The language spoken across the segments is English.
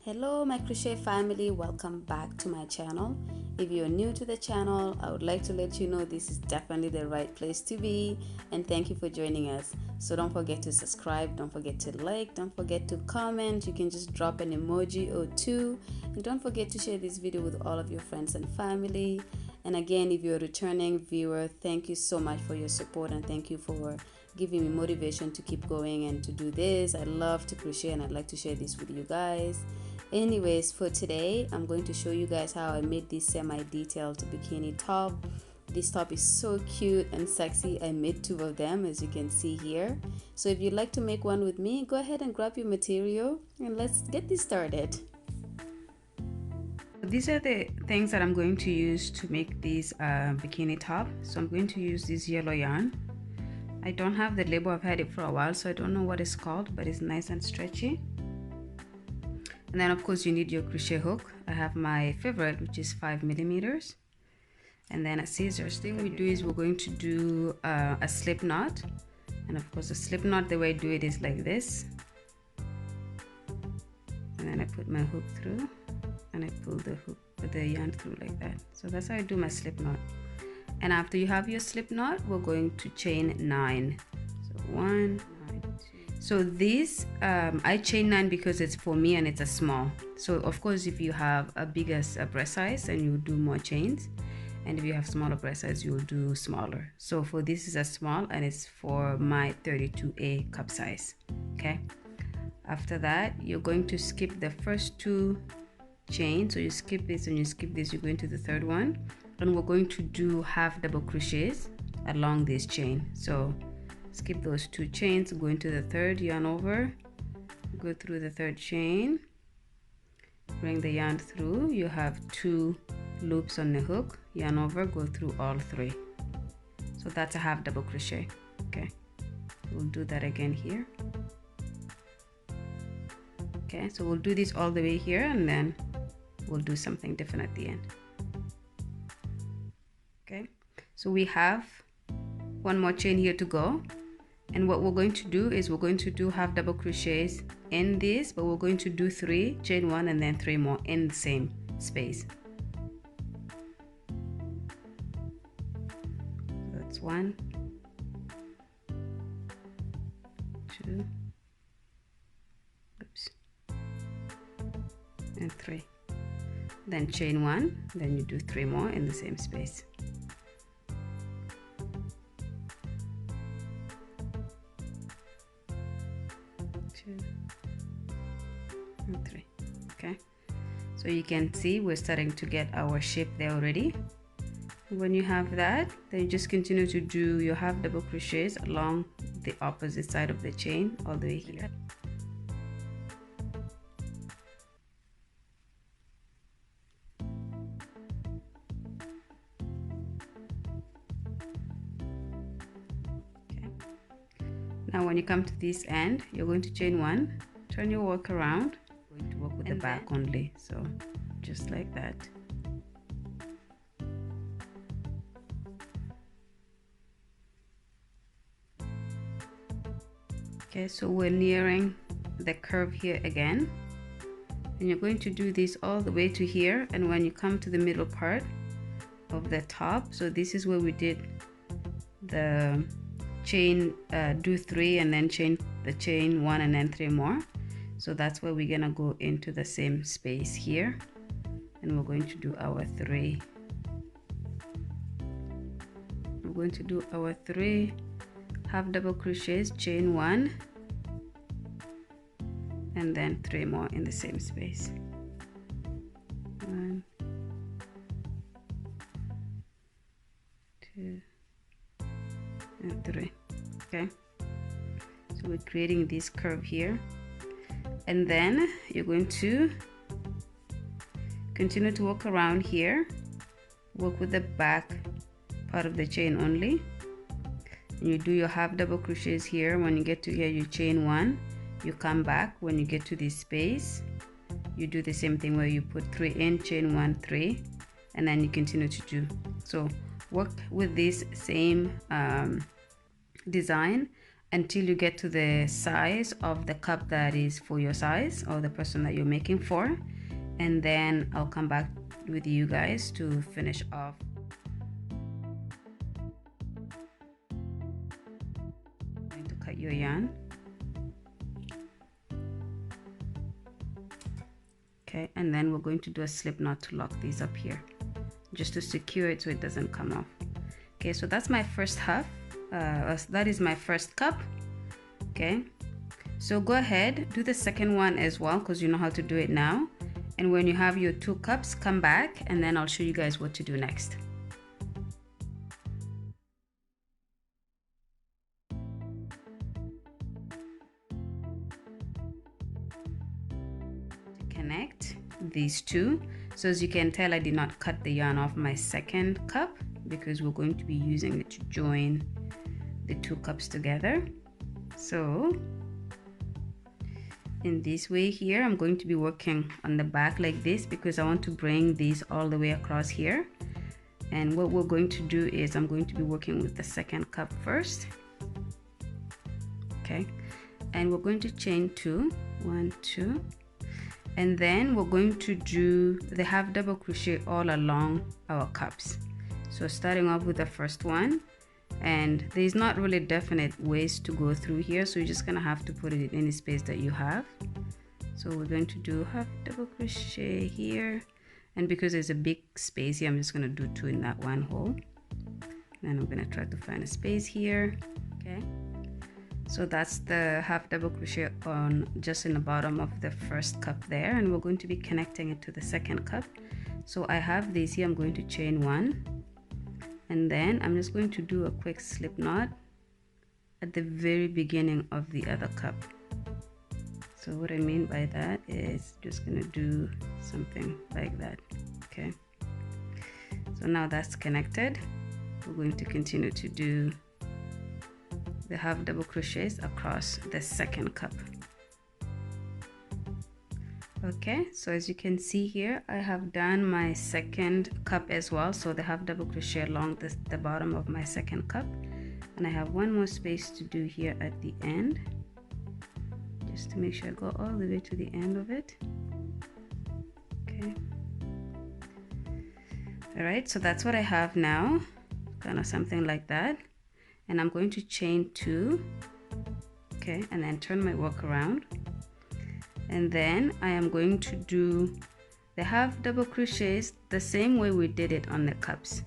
Hello my crochet family, welcome back to my channel. If you're new to the channel, I would like to let you know this is definitely the right place to be, and thank you for joining us. So don't forget to subscribe, don't forget to like, don't forget to comment. You can just drop an emoji or two, and don't forget to share this video with all of your friends and family. And again, if you're a returning viewer, thank you so much for your support, and thank you for giving me motivation to keep going and to do this. I love to crochet and I'd like to share this with you guys. Anyways, for today I'm going to show you guys how I made this semi-detailed bikini top. This top is so cute and sexy. I made two of them, as you can see here. So if you'd like to make one with me, go ahead and grab your material and let's get this started. These are the things that I'm going to use to make this bikini top. So I'm going to use this yellow yarn. I don't have the label, I've had it for a while, so I don't know what it's called, but it's nice and stretchy. And then of course you need your crochet hook. I have my favorite, which is 5mm, and then a scissors. The thing we do is we're going to do a slip knot, and of course a slip knot, the way I do it is like this, and then I put my hook through and I pull the yarn through like that. So that's how I do my slip knot. And after you have your slip knot, we're going to chain 9. So 1, 9, 2. So this I chain 9 because it's for me and it's a small. So of course if you have a bigger breast size, then you do more chains, and if you have smaller breast size, you'll do smaller. So for this is a small, and it's for my 32A cup size. Okay, after that you're going to skip the first 2 chains. So you skip this and you skip this, you go into the third one, and we're going to do half double crochets along this chain. So skip those 2 chains, go into the third, yarn over, go through the third chain, bring the yarn through. You have 2 loops on the hook, yarn over, go through all 3. So that's a half double crochet. Okay, we'll do that again here. Okay, so we'll do this all the way here, and then we'll do something different at the end. Okay, so we have 1 more chain here to go, and what we're going to do is we're going to do half double crochets in this, but we're going to do 3, chain 1 and then 3 more in the same space. So that's 1, 2, oops, and 3. Then chain 1, then you do 3 more in the same space. 2 and 3. Okay, so you can see we're starting to get our shape there already. When you have that, then you just continue to do your half double crochets along the opposite side of the chain all the way here. Now when you come to this end, you're going to chain 1, turn your work around, you're going to work with the back only, so just like that. Okay, so we're nearing the curve here again, and you're going to do this all the way to here, and when you come to the middle part of the top, so this is where we did the chain, do 3 and then chain 1 and then 3 more. So that's where we're gonna go into the same space here, and we're going to do our 3. We're going to do our 3 half double crochets, chain 1 and then 3 more in the same space. 1, 2 and 3. Okay, so we're creating this curve here, and then you're going to continue to walk around here, work with the back part of the chain only, and you do your half double crochets here. When you get to here, you chain 1, you come back. When you get to this space, you do the same thing where you put 3 in, chain 1, 3, and then you continue to do. So work with this same design until you get to the size of the cup that is for your size or the person that you're making for, and then I'll come back with you guys to finish off. I'm going to cut your yarn. Okay, and then we're going to do a slip knot to lock these up here, just to secure it so it doesn't come off. Okay, so that's my first half. That is my first cup. Okay, so go ahead, do the second one as well, because you know how to do it now. And when you have your 2 cups, come back and then I'll show you guys what to do next. To connect these 2, so as you can tell, I did not cut the yarn off my second cup because we're going to be using it to join the 2 cups together. So in this way here, I'm going to be working on the back like this because I want to bring these all the way across here. And what we're going to do is I'm going to be working with the second cup first. Okay, and we're going to chain 2, 1, 2, and then we're going to do the half double crochet all along our cups. So starting off with the first one, and there's not really definite ways to go through here, so you're just gonna have to put it in any space that you have. So we're going to do half double crochet here, and because there's a big space here, I'm just gonna do 2 in that one hole, and I'm gonna try to find a space here. Okay, so that's the half double crochet on just in the bottom of the first cup there, and we're going to be connecting it to the second cup. So I have this here, I'm going to chain 1, and then I'm just going to do a quick slip knot at the very beginning of the other cup. So what I mean by that is just gonna do something like that. Okay, so now that's connected, we're going to continue to do the half double crochets across the second cup. Okay, so as you can see here, I have done my second cup as well, so the half double crochet along the bottom of my second cup, and I have one more space to do here at the end, just to make sure I go all the way to the end of it. Okay, all right, so that's what I have now, kind of something like that, and I'm going to chain 2, okay, and then turn my work around. And then I am going to do the half double crochets the same way we did it on the cups.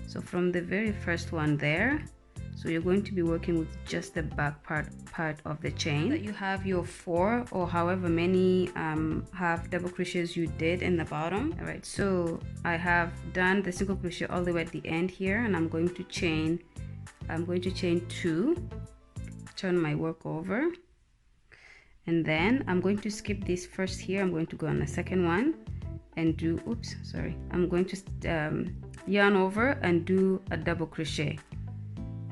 So from the very first one there, so you're going to be working with just the back part of the chain. That you have your 4 or however many half double crochets you did in the bottom. All right, so I have done the single crochet all the way at the end here, and I'm going to chain 2, turn my work over. And then I'm going to skip this first here. I'm going to go on the second one and do, oops, sorry. I'm going to yarn over and do a double crochet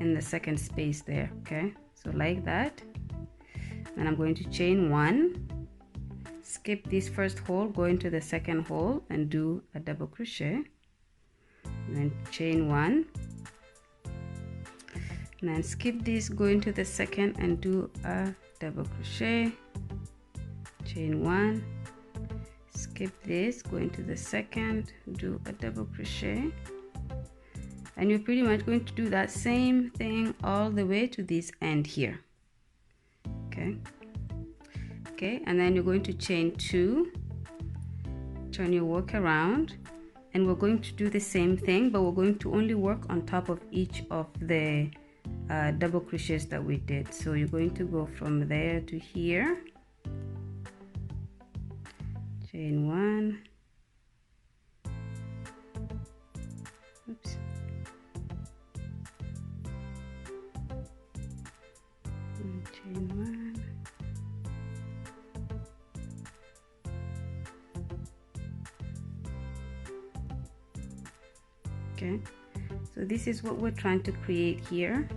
in the second space there, okay? So like that. And I'm going to chain 1, skip this first hole, go into the second hole and do a double crochet. And then chain 1. And then skip this, go into the second and do a double crochet, chain 1, skip this, go into the second, do a double crochet, and you're pretty much going to do that same thing all the way to this end here. Okay, and then you're going to chain 2, turn your work around, and we're going to do the same thing, but we're going to only work on top of each of the double crochets that we did. So you're going to go from there to here, chain 1, oops, and chain 1, okay. So this is what we're trying to create here.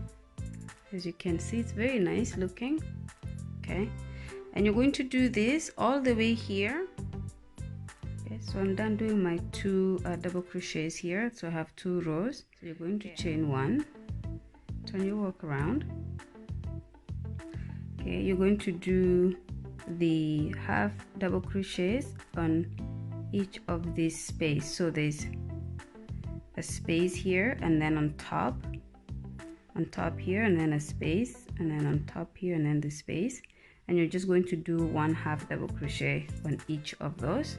As you can see, it's very nice looking. Okay, and you're going to do this all the way here. Okay, so I'm done doing my 2 double crochets here, so I have 2 rows. So you're going to chain 1, turn your work around, Okay, you're going to do the half double crochets on each of these space. So there's a space here, and then on top here, and then a space, and then on top here, and then the space, and you're just going to do one half double crochet on each of those.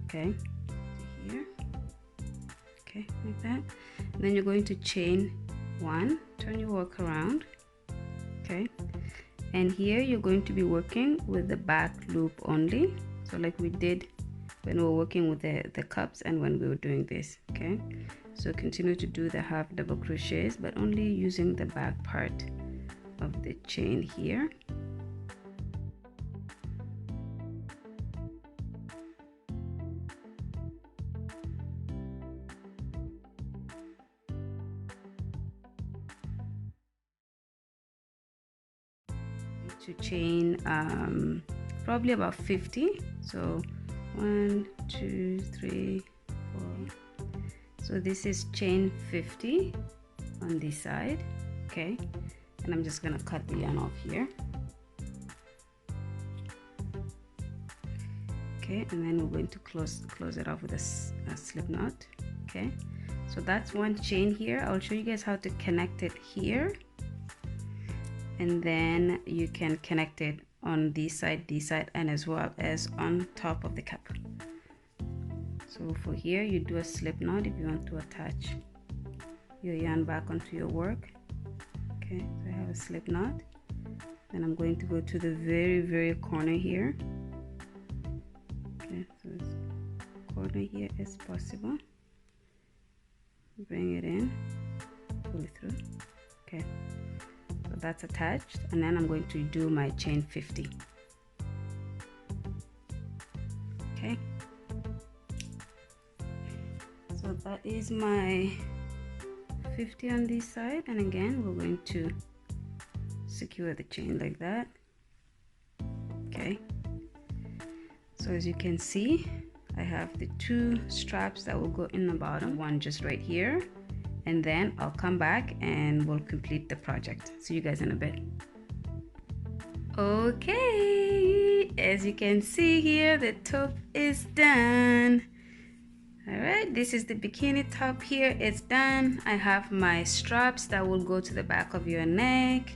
Okay, here, okay, like that. And then you're going to chain one, turn your work around. Okay, and here you're going to be working with the back loop only, so like we did when we were working with the cups and when we were doing this. Okay, so continue to do the half double crochets, but only using the back part of the chain here. To chain probably about 50. So 1, 2, 3, 4. So this is chain 50 on this side. Okay, and I'm just gonna cut the yarn off here. Okay, and then we're going to close it off with a slip knot. Okay, so that's one chain here. I'll show you guys how to connect it here, and then you can connect it on this side, and as well as on top of the cup. So for here, you do a slip knot if you want to attach your yarn back onto your work. Okay, so I have a slip knot, and I'm going to go to the very corner here. Okay, so as corner here as possible. Bring it in, pull it through. Okay, so that's attached, and then I'm going to do my chain 50. Okay, so that is my 50 on this side, and again we're going to secure the chain like that. Okay, so as you can see, I have the 2 straps that will go in the bottom, one just right here, and then I'll come back and we'll complete the project. See you guys in a bit. Okay, as you can see here, the top is done. All right, this is the bikini top here. It's done. I have my straps that will go to the back of your neck.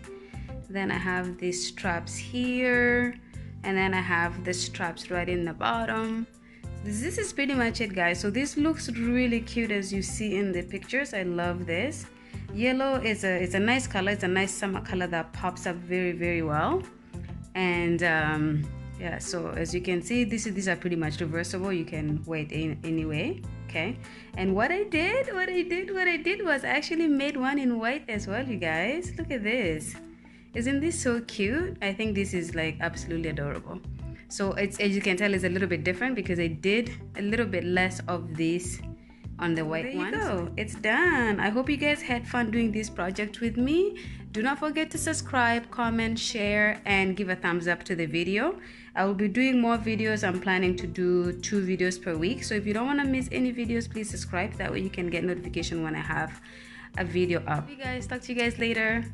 Then I have these straps here, and then I have the straps right in the bottom. This is pretty much it, guys. So this looks really cute as you see in the pictures. I love this. Yellow is a nice color. It's a nice summer color that pops up very well. And yeah, so as you can see, these are pretty much reversible. You can wear it in anyway. Okay, and what I did was I actually made one in white as well, you guys. Look at this. Isn't this so cute? I think this is like absolutely adorable. So it's, as you can tell, it's a little bit different because I did a little bit less of this on the white one. There you go. It's done. I hope you guys had fun doing this project with me. Do not forget to subscribe, comment, share, and give a thumbs up to the video. I will be doing more videos. I'm planning to do 2 videos per week. So if you don't want to miss any videos, please subscribe. That way you can get notification when I have a video up. You guys, talk to you guys later.